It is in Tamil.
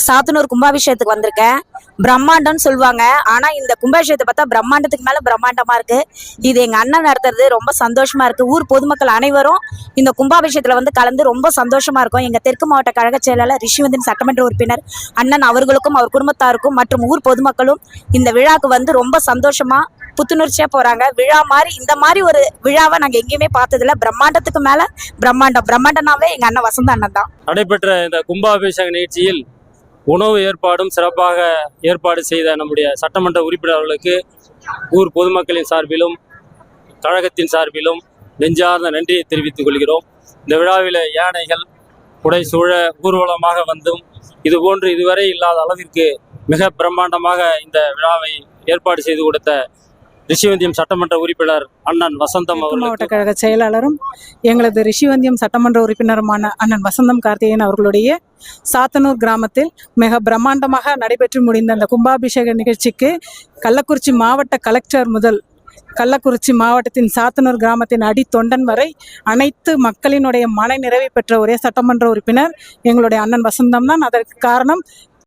சாத்தனூர் கும்பாபிஷேகத்துக்கு வந்திருக்கேன். பிரம்மாண்டம்னு சொல்லுவாங்க, ஆனா இந்த கும்பாபிஷேகத்தை பார்த்தா பிரம்மாண்டத்துக்கு மேல பிரம்மாண்டமா இருக்கு. இது எங்க அண்ணன் நடத்துறது ரொம்ப சந்தோஷமா இருக்கு. ஊர் பொதுமக்கள் அனைவரும் இந்த கும்பாபிஷேகத்துல வந்து கலந்து ரொம்ப சந்தோஷமா இருக்கும். எங்க தெற்கு மாவட்ட கழக செயலாளர் ரிஷிவந்தியன் சட்டமன்ற உறுப்பினர் அண்ணன் அவர்களுக்கும் அவர் குடும்பத்தாருக்கும் மற்றும் ஊர் பொதுமக்களும் இந்த விழாக்கு வந்து ரொம்ப சந்தோஷமா புத்துணர்ச்சியா போறாங்க. விழா மாதிரி இந்த மாதிரி ஒரு விழாவை நாங்க எங்கேயுமே பார்த்ததில்ல. பிரம்மாண்டத்துக்கு மேல பிரம்மாண்டம்னாவே எங்க அண்ணன் வசந்த அண்ணன் தான். நடைபெற்ற இந்த கும்பாபிஷேக நிகழ்ச்சியில் உணவு ஏற்பாடும் சிறப்பாக ஏற்பாடு செய்த நம்முடைய சட்டமன்ற உறுப்பினர்களுக்கு ஊர் பொதுமக்களின் சார்பிலும் கழகத்தின் சார்பிலும் நெஞ்சார்ந்த நன்றியை தெரிவித்துக் கொள்கிறோம். இந்த விழாவில் யானைகள் புடைசூழ ஊர்வலமாக வந்தும் இதுபோன்று இதுவரை இல்லாத அளவிற்கு மிக பிரம்மாண்டமாக இந்த விழாவை ஏற்பாடு செய்து கொடுத்த ரிஷிவந்தியம் சட்டமன்ற உறுப்பினர் அண்ணன் வசந்தம் மாவட்ட கழக செயலாளரும் எங்களது ரிஷிவந்தியம் சட்டமன்ற உறுப்பினருமான அண்ணன் வசந்தம் கார்த்திகேயன் அவர்களுடைய சாத்தனூர் கிராமத்தில் மிக பிரம்மாண்டமாக நடைபெற்று முடிந்த அந்த கும்பாபிஷேக நிகழ்ச்சிக்கு கள்ளக்குறிச்சி மாவட்ட கலெக்டர் முதல் கள்ளக்குறிச்சி மாவட்டத்தின் சாத்தனூர் கிராமத்தின் அடித்தொண்டன் வரை அனைத்து மக்களினுடைய மன நிறைவை பெற்ற ஒரே சட்டமன்ற உறுப்பினர் எங்களுடைய அண்ணன் வசந்தம் தான். அதற்கு காரணம்